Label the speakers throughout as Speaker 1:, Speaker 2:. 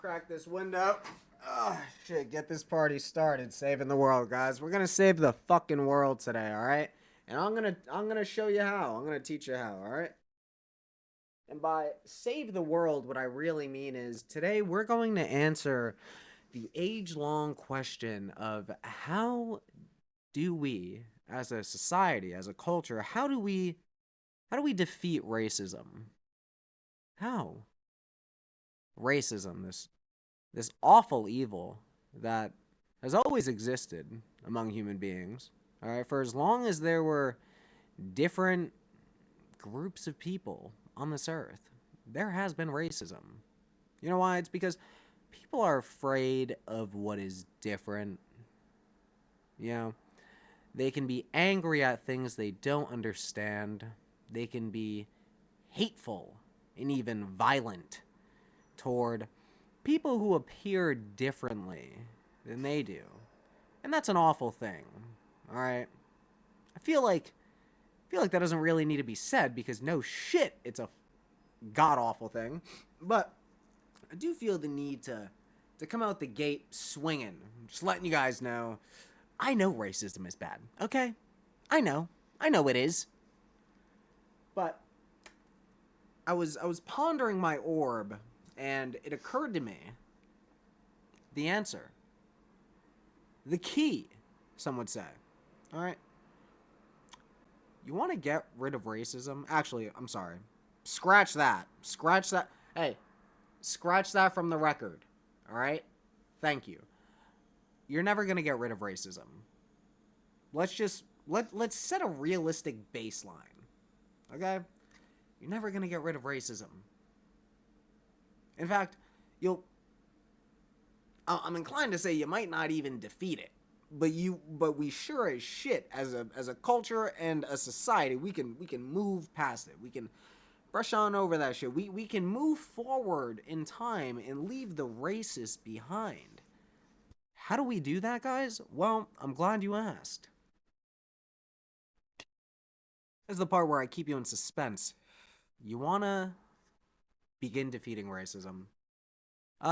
Speaker 1: crack this window. Oh, shit, get this party started. Saving the world, guys. We're gonna save the fucking world today, alright? And I'm gonna show you how. I'm gonna teach you how, alright? And by save the world, what I really mean is today we're going to answer the age-long question of how do we, as a society, as a culture, how do we defeat racism? How? Racism, this awful evil that has always existed among human beings. All right, for as long as there were different groups of people on this earth, there has been racism. You know why? It's because people are afraid of what is different. You know, they can be angry at things they don't understand. They can be hateful and even violent toward people who appear differently than they do. And that's an awful thing. All right? I feel like that doesn't really need to be said because no shit, it's a god awful thing. But I do feel the need to come out the gate swinging, just letting you guys know I know racism is bad. Okay? I know it is. But I was pondering my orb and it occurred to me the answer. The key, some would say. All right? You want to get rid of racism? Actually, I'm sorry. Scratch that. Scratch that. Hey, scratch that from the record. All right? Thank you. You're never going to get rid of racism. Let's set a realistic baseline. Okay? You're never going to get rid of racism. In fact, I'm inclined to say you might not even defeat it. But we sure as shit as a culture and a society, we can move past it. We can brush on over that shit. We can move forward in time and leave the racist behind. How do we do that, guys? Well, I'm glad you asked. This is the part where I keep you in suspense. You wanna begin defeating racism.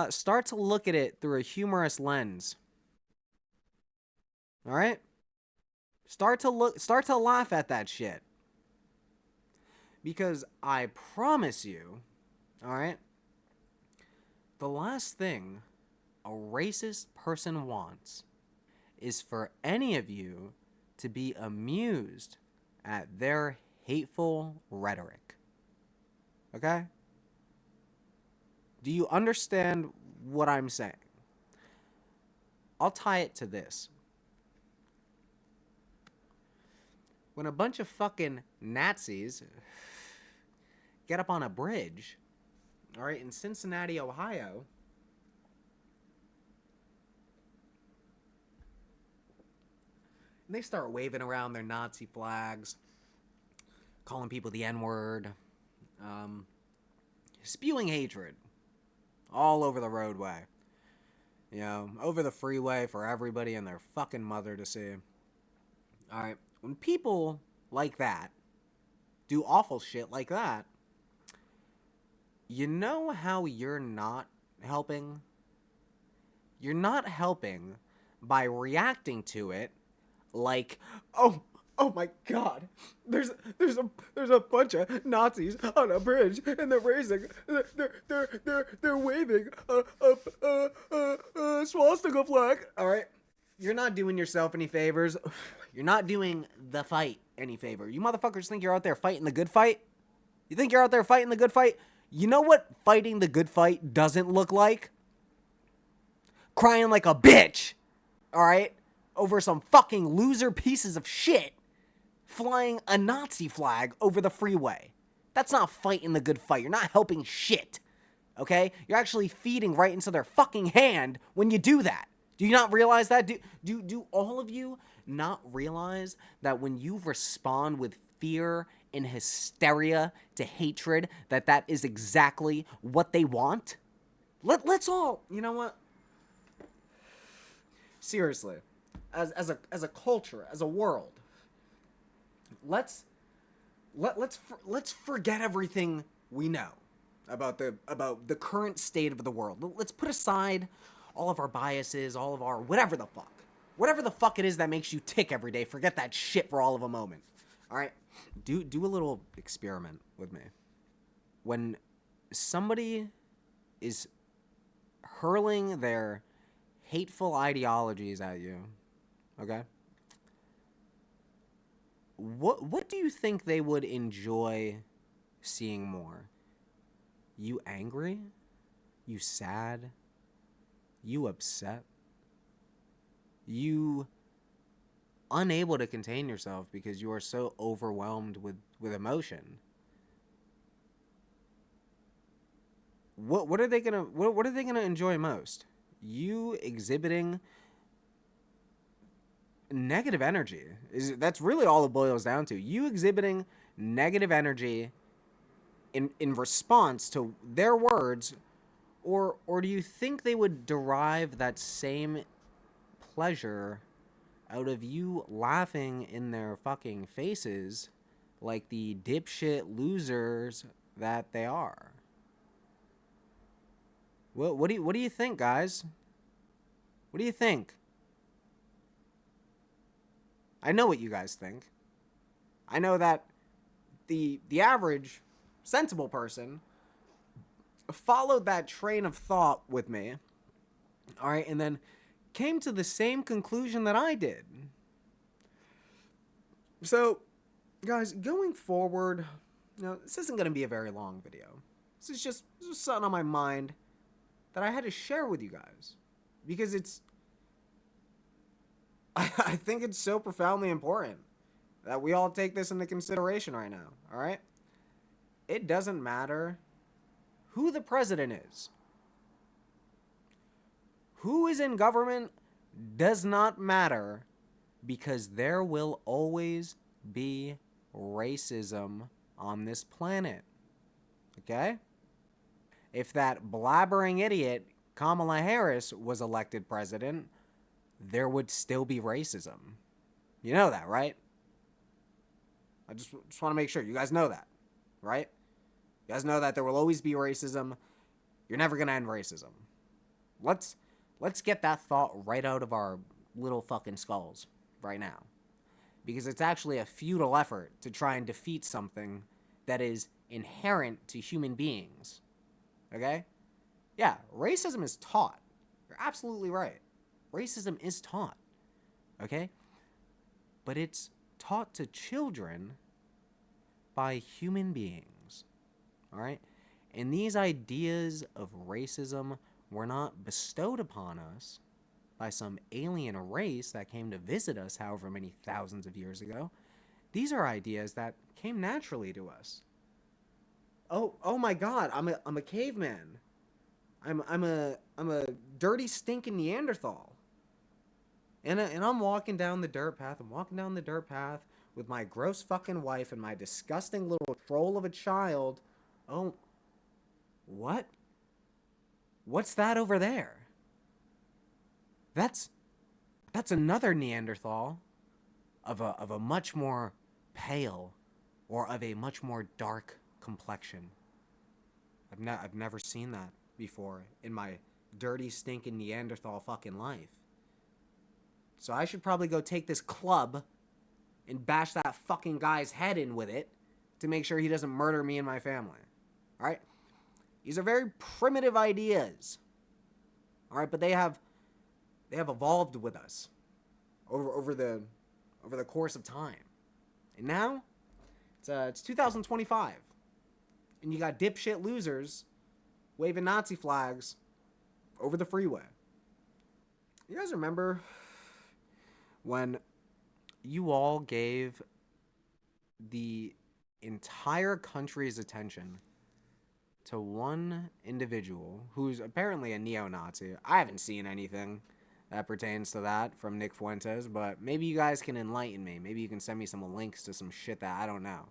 Speaker 1: Start to look at it through a humorous lens. All right? Start to laugh at that shit. Because I promise you, all right? The last thing a racist person wants is for any of you to be amused at their hateful rhetoric. Okay? Do you understand what I'm saying? I'll tie it to this. When a bunch of fucking Nazis get up on a bridge, all right, in Cincinnati, Ohio, and they start waving around their Nazi flags, calling people the N-word, spewing hatred all over the roadway, you know, over the freeway for everybody and their fucking mother to see. All right, when people like that do awful shit like that, you know how you're not helping? You're not helping by reacting to it like, oh my god, there's a bunch of Nazis on a bridge and they're raising, they're waving a swastika flag. All right, you're not doing yourself any favors. You're not doing the fight any favor. You motherfuckers think you're out there fighting the good fight? You think you're out there fighting the good fight? You know what fighting the good fight doesn't look like? Crying like a bitch, all right, over some fucking loser pieces of shit flying a Nazi flag over the freeway. That's not fighting the good fight. You're not helping shit, okay? You're actually feeding right into their fucking hand when you do that. Do you not realize that? Do all of you not realize that when you respond with fear and hysteria to hatred, that is exactly what they want? Let's all, you know what? Seriously, as a culture, as a world, let's forget everything we know. about the current state of the world. Let's put aside all of our biases, all of our whatever the fuck it is that makes you tick every day. Forget that shit for all of a moment. All right, do a little experiment with me. When somebody is hurling their hateful ideologies at you, okay? What do you think they would enjoy seeing more? You angry? You sad? You upset? You unable to contain yourself because you are so overwhelmed with emotion? What are they gonna enjoy most? You exhibiting negative energy. That's really all it boils down to. You exhibiting negative energy in response to their words, or do you think they would derive that same pleasure out of you laughing in their fucking faces like the dipshit losers that they are? What do you think, guys? What do you think? I know what you guys think. I know that the average sensible person followed that train of thought with me, all right, and then came to the same conclusion that I did. So, guys, going forward, this isn't going to be a very long video. This is just something on my mind that I had to share with you guys because I think it's so profoundly important that we all take this into consideration right now, all right? It doesn't matter who the president is. Who is in government does not matter because there will always be racism on this planet. Okay? If that blabbering idiot Kamala Harris was elected president, there would still be racism. You know that, right? I just want to make sure you guys know that, right? You guys know that there will always be racism. You're never going to end racism. Let's get that thought right out of our little fucking skulls right now. Because it's actually a futile effort to try and defeat something that is inherent to human beings. Okay? Yeah, racism is taught. You're absolutely right. Racism is taught. Okay? But it's taught to children by human beings. All right? And these ideas of racism were not bestowed upon us by some alien race that came to visit us however many thousands of years ago. These are ideas that came naturally to us. Oh my God! I'm a caveman. I'm a dirty stinking Neanderthal. And I'm walking down the dirt path. I'm walking down the dirt path with my gross fucking wife and my disgusting little troll of a child. Oh, what? What's that over there? That's another Neanderthal of a much more pale or of a much more dark complexion. I've never seen that before in my dirty stinking Neanderthal fucking life. So I should probably go take this club and bash that fucking guy's head in with it to make sure he doesn't murder me and my family. All right? These are very primitive ideas. All right, but they have evolved with us over the course of time. And now it's 2025. And you got dipshit losers waving Nazi flags over the freeway. You guys remember when you all gave the entire country's attention to one individual who's apparently a neo-Nazi? I haven't seen anything that pertains to that from Nick Fuentes, but maybe you guys can enlighten me. Maybe you can send me some links to some shit that I don't know.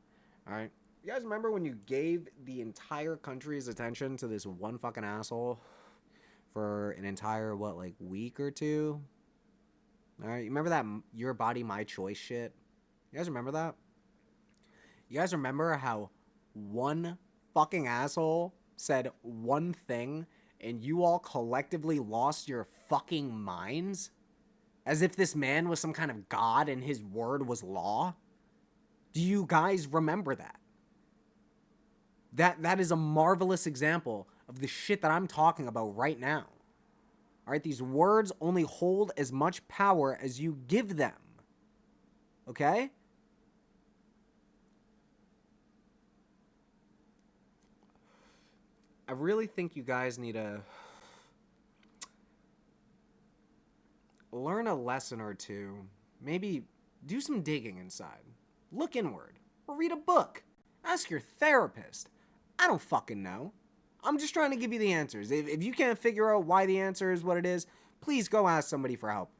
Speaker 1: All right? You guys remember when you gave the entire country's attention to this one fucking asshole for an entire, week or two? All right? You remember that your body, my choice shit? You guys remember that? You guys remember how one fucking asshole said one thing and you all collectively lost your fucking minds? As if this man was some kind of god and his word was law? Do you guys remember that? That is a marvelous example of the shit that I'm talking about right now. All right, these words only hold as much power as you give them. Okay? I really think you guys need to learn a lesson or two. Maybe do some digging inside. Look inward. Or read a book. Ask your therapist. I don't fucking know. I'm just trying to give you the answers. If you can't figure out why the answer is what it is, please go ask somebody for help.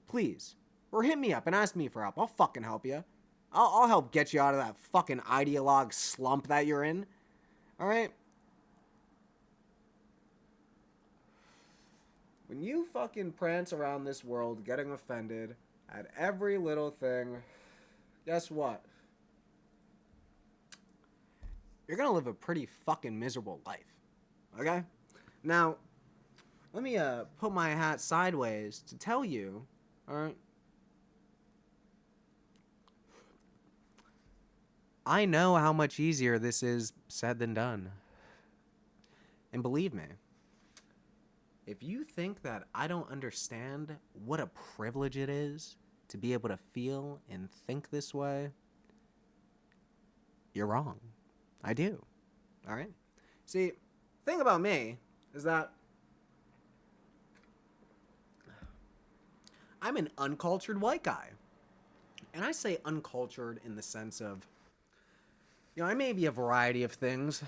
Speaker 1: Please. Or hit me up and ask me for help. I'll fucking help you. I'll help get you out of that fucking ideologue slump that you're in. Alright? When you fucking prance around this world getting offended at every little thing, guess what? You're gonna live a pretty fucking miserable life. Okay? Now, let me put my hat sideways to tell you, alright? I know how much easier this is said than done. And believe me, if you think that I don't understand what a privilege it is to be able to feel and think this way, you're wrong. I do. All right? See, the thing about me is that I'm an uncultured white guy. And I say uncultured in the sense of, I may be a variety of things.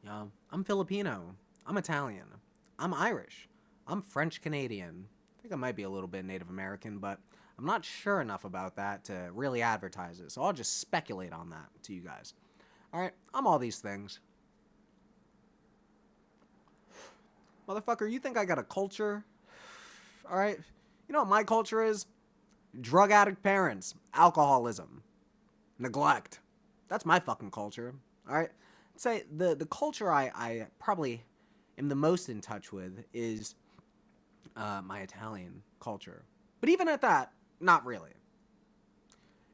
Speaker 1: I'm Filipino. I'm Italian. I'm Irish. I'm French Canadian. I think I might be a little bit Native American, but I'm not sure enough about that to really advertise it. So I'll just speculate on that to you guys. All right, I'm all these things. Motherfucker, you think I got a culture? All right, you know what my culture is? Drug addict parents, alcoholism, neglect. That's my fucking culture. All right, I'd say the culture I probably am the most in touch with is my Italian culture. But even at that, not really.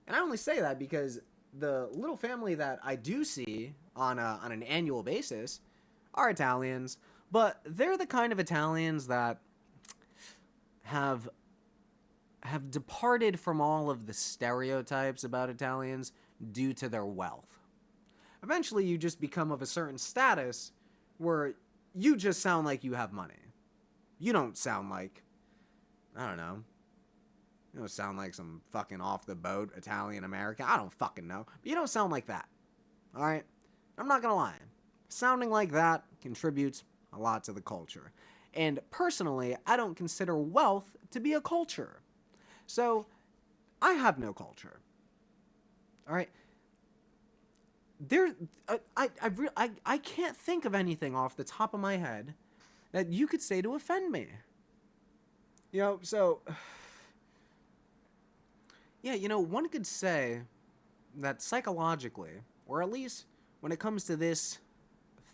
Speaker 1: And I only say that because the little family that I do see on an annual basis are Italians, but they're the kind of Italians that have departed from all of the stereotypes about Italians due to their wealth. Eventually, you just become of a certain status where you just sound like you have money. You don't sound like, I don't know, you don't sound like some fucking off-the-boat Italian American. I don't fucking know. But you don't sound like that. Alright? I'm not gonna lie. Sounding like that contributes a lot to the culture. And personally, I don't consider wealth to be a culture. So, I have no culture. Alright? I can't think of anything off the top of my head that you could say to offend me. So... Yeah, one could say that psychologically, or at least when it comes to this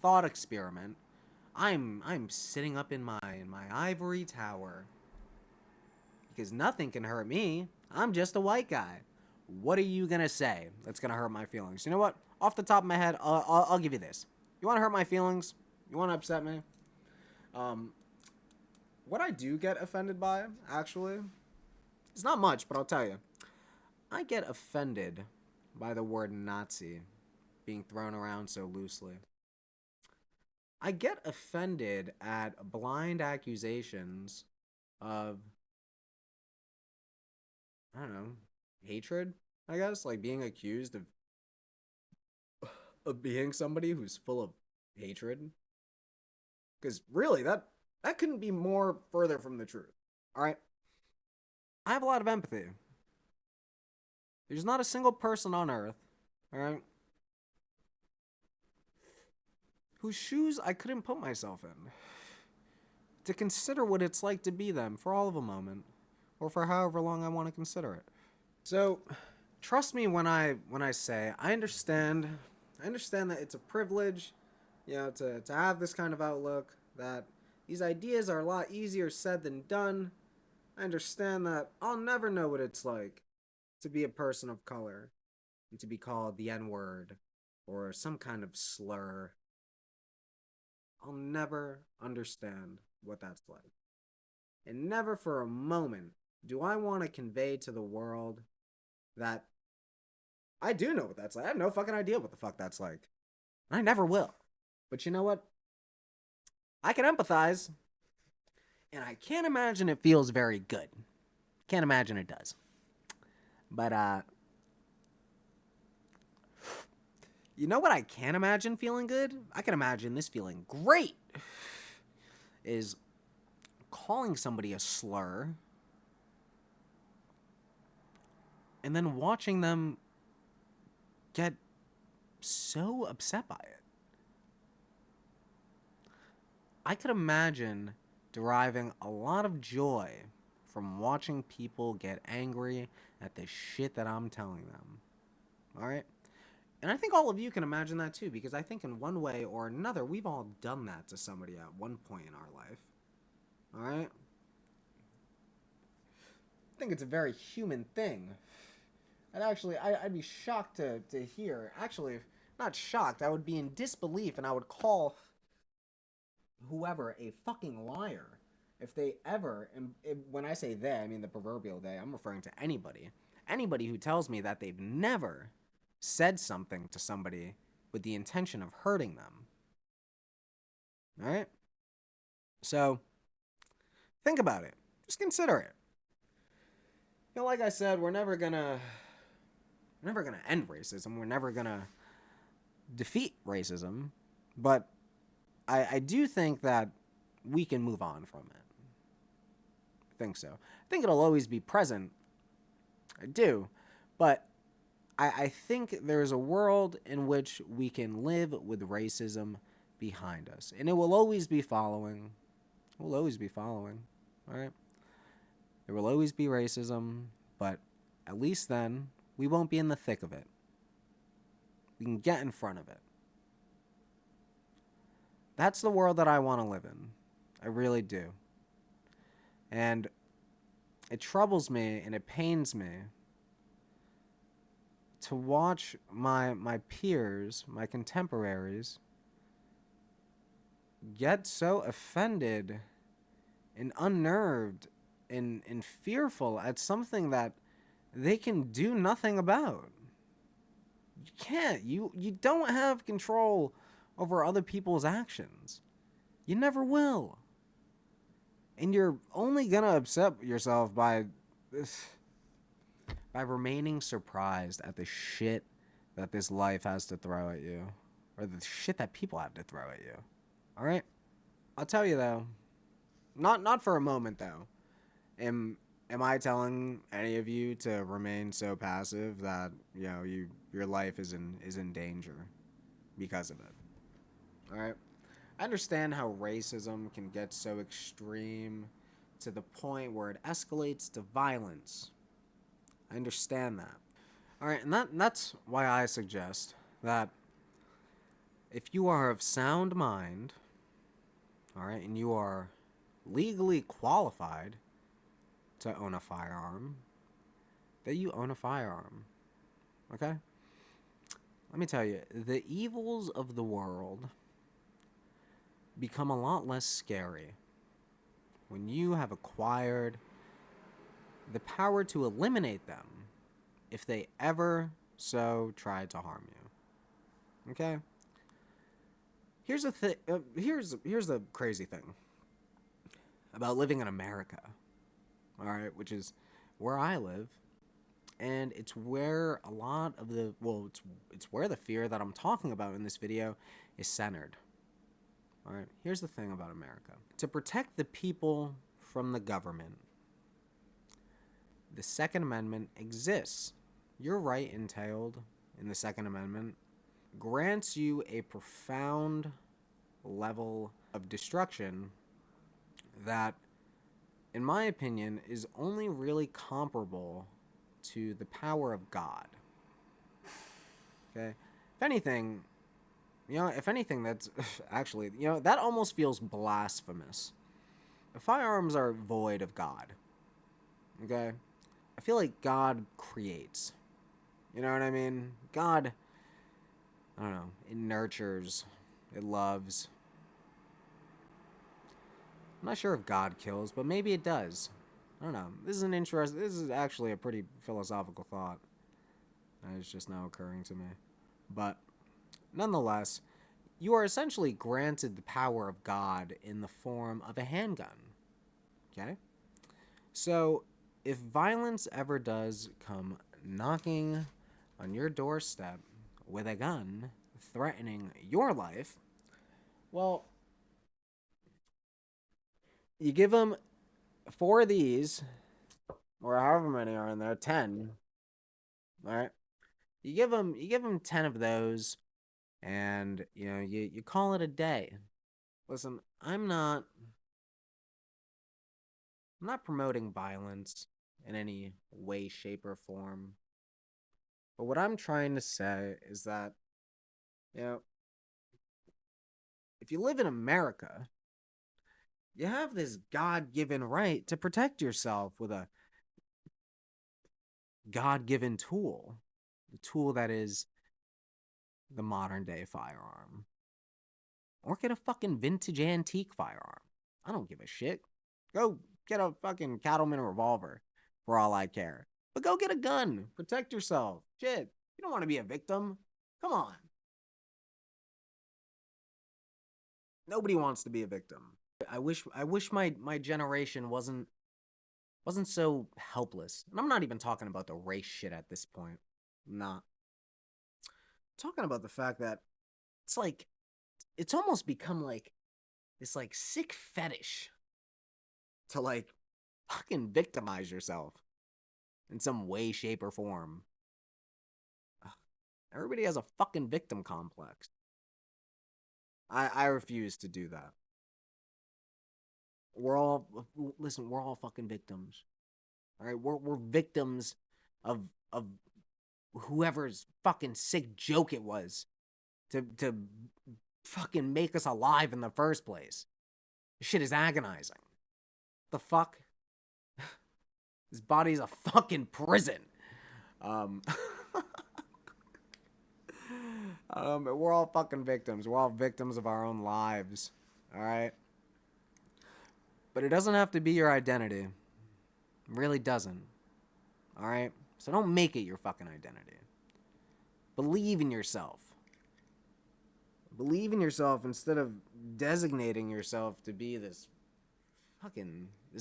Speaker 1: thought experiment, I'm sitting up in my ivory tower. Because nothing can hurt me. I'm just a white guy. What are you gonna say that's gonna hurt my feelings? You know what? Off the top of my head, I'll give you this. You wanna hurt my feelings? You wanna upset me? What I do get offended by, actually, it's not much, but I'll tell you. I get offended by the word Nazi being thrown around so loosely. I get offended at blind accusations of, I don't know, hatred, I guess, like being accused of being somebody who's full of hatred. Because really, that couldn't be more further from the truth. All right? I have a lot of empathy. There's not a single person on earth, all right, whose shoes I couldn't put myself in. To consider what it's like to be them for all of a moment, or for however long I want to consider it. So, trust me when I say I understand that it's a privilege to have this kind of outlook that these ideas are a lot easier said than done. I understand that I'll never know what it's like to be a person of color and to be called the N-word or some kind of slur. I'll never understand what that's like. And never for a moment do I want to convey to the world that I do know what that's like. I have no fucking idea what the fuck that's like. I never will. But you know what? I can empathize. And I can't imagine it feels very good. Can't imagine it does. But, you know what I can imagine feeling good? I can imagine this feeling great. Is calling somebody a slur and then watching them get so upset by it. I could imagine deriving a lot of joy from watching people get angry at the shit that I'm telling them. Alright? And I think all of you can imagine that too, because I think in one way or another, we've all done that to somebody at one point in our life. Alright? I think it's a very human thing. And actually, I'd be shocked to hear. Actually, not shocked. I would be in disbelief and I would call whoever a fucking liar if they ever, and when I say they, I mean the proverbial they, I'm referring to anybody. Anybody who tells me that they've never said something to somebody with the intention of hurting them. Alright? So, think about it. Just consider it. You know, like I said, we're never gonna end racism. We're never gonna defeat racism. But I do think that we can move on from it. I think so. I think it'll always be present. I do. But I think there's a world in which we can live with racism behind us. And it will always be following. It will always be following. Alright? There will always be racism, but at least then, we won't be in the thick of it. We can get in front of it. That's the world that I want to live in. I really do. And it troubles me and it pains me to watch my peers, my contemporaries, get so offended and unnerved and fearful at something that they can do nothing about. You can't. You don't have control over other people's actions. You never will. And you're only gonna upset yourself by remaining surprised at the shit that this life has to throw at you. Or the shit that people have to throw at you. Alright? I'll tell you though. Not for a moment though. Am I telling any of you to remain so passive that, you know, your life is in danger because of it? Alright? I understand how racism can get so extreme to the point where it escalates to violence. I understand that. Alright, and that's why I suggest that if you are of sound mind, alright, and you are legally qualified to own a firearm, that you own a firearm. Okay? Let me tell you, the evils of the world become a lot less scary when you have acquired the power to eliminate them if they ever so try to harm you. Okay? Here's the crazy thing about living in America. All right, which is where I live, and it's where a lot of the it's where the fear that I'm talking about in this video is centered. All right, here's the thing about America. To protect the people from the government, the Second Amendment exists. Your right entailed in the Second Amendment grants you a profound level of destruction that, in my opinion, is only really comparable to the power of God. Okay? If anything, You know, if anything, that's actually, that almost feels blasphemous. Firearms are void of God. Okay? I feel like God creates. You know what I mean? God, I don't know, it nurtures, it loves. I'm not sure if God kills, but maybe it does. I don't know. This is actually a pretty philosophical thought that is just now occurring to me. But nonetheless, you are essentially granted the power of God in the form of a handgun. Okay? So, if violence ever does come knocking on your doorstep with a gun threatening your life, well, you give them four of these, or however many are in there, 10. All right. You give them 10 of those, and you call it a day. Listen, I'm not promoting violence in any way, shape, or form. But what I'm trying to say is that, you know, if you live in America, you have this God given right to protect yourself with a God given tool. The tool that is the modern day firearm. Or get a fucking vintage antique firearm. I don't give a shit. Go get a fucking cattleman revolver for all I care. But go get a gun. Protect yourself. Shit. You don't want to be a victim. Come on. Nobody wants to be a victim. I wish my generation wasn't so helpless. And I'm not even talking about the race shit at this point. I'm not. I'm talking about the fact that it's like it's almost become like this like sick fetish to like fucking victimize yourself in some way, shape, or form. Ugh, everybody has a fucking victim complex. I refuse to do that. We're all listen. We're all fucking victims. All right, we're victims of of whoever's fucking sick joke it was to fucking make us alive in the first place. This shit is agonizing. The fuck? This body's a fucking prison. Um, we're all fucking victims. We're all victims of our own lives. All right? But it doesn't have to be your identity. It really doesn't. All right? So don't make it your fucking identity. Believe in yourself. Believe in yourself instead of designating yourself to be this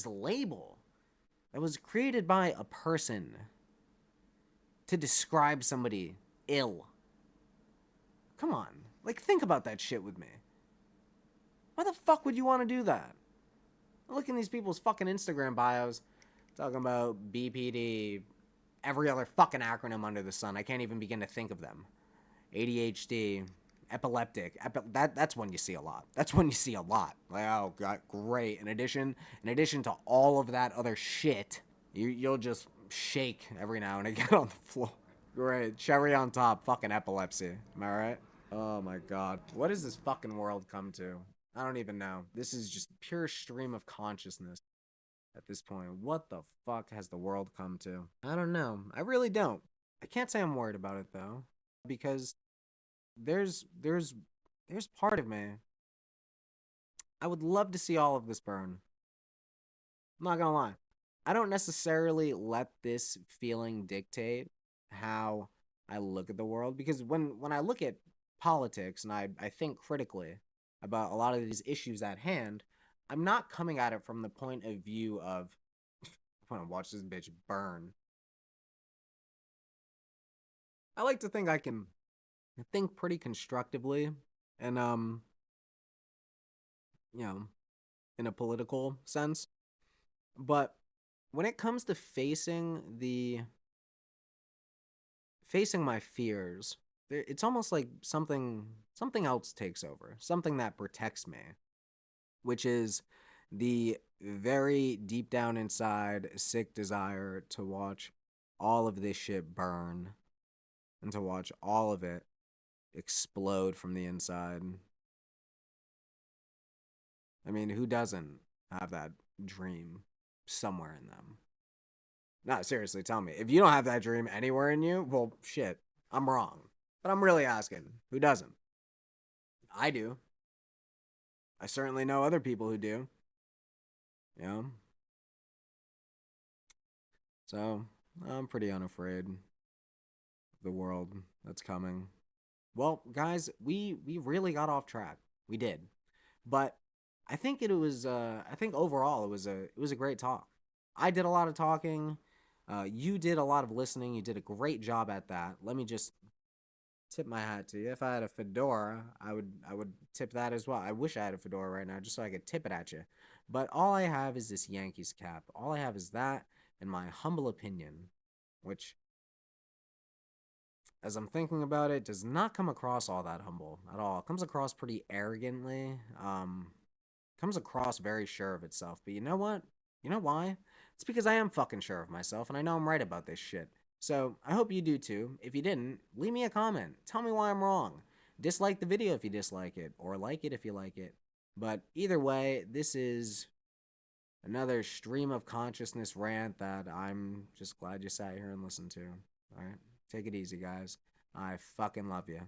Speaker 1: label that was created by a person to describe somebody ill. Come on. Like, think about that shit with me. Why the fuck would you want to do that? Look in these people's fucking Instagram bios talking about BPD, every other fucking acronym under the sun. I can't even begin to think of them. ADHD, epileptic. That's one you see a lot. That's one you see a lot. Like, oh god, great. In addition to all of that other shit, you'll just shake every now and again on the floor. Great. Cherry on top, fucking epilepsy. Am I right? Oh my god. What does this fucking world come to? I don't even know. This is just pure stream of consciousness at this point. What the fuck has the world come to? I don't know. I really don't. I can't say I'm worried about it though, because there's part of me. I would love to see all of this burn. I'm not gonna lie. I don't necessarily let this feeling dictate how I look at the world, because when I look at politics and I think critically about a lot of these issues at hand, I'm not coming at it from the point of view of I want to watch this bitch burn. I like to think I can think pretty constructively and you know, in a political sense. But when it comes to facing my fears, it's almost like something else takes over, something that protects me, which is the very deep down inside sick desire to watch all of this shit burn and to watch all of it explode from the inside. I mean, who doesn't have that dream somewhere in them? No, seriously, tell me. If you don't have that dream anywhere in you, well, shit, I'm wrong. But I'm really asking, who doesn't? I do. I certainly know other people who do. You know? So, I'm pretty unafraid of the world that's coming. Well, guys, we really got off track. We did. But I think overall it was a great talk. I did a lot of talking. You did a lot of listening. You did a great job at that. Let me just tip my hat to you. If I had a fedora, I would tip that as well. I wish I had a fedora right now just so I could tip it at you. But all I have is this Yankees cap. All I have is that and my humble opinion, which as I'm thinking about it, does not come across all that humble at all. It comes across pretty arrogantly. Comes across very sure of itself. But you know what? You know why? It's because I am fucking sure of myself and I know I'm right about this shit. So I hope you do too. If you didn't, leave me a comment. Tell me why I'm wrong. Dislike the video if you dislike it, or like it if you like it. But either way, this is another stream of consciousness rant that I'm just glad you sat here and listened to. All right? Take it easy, guys. I fucking love you.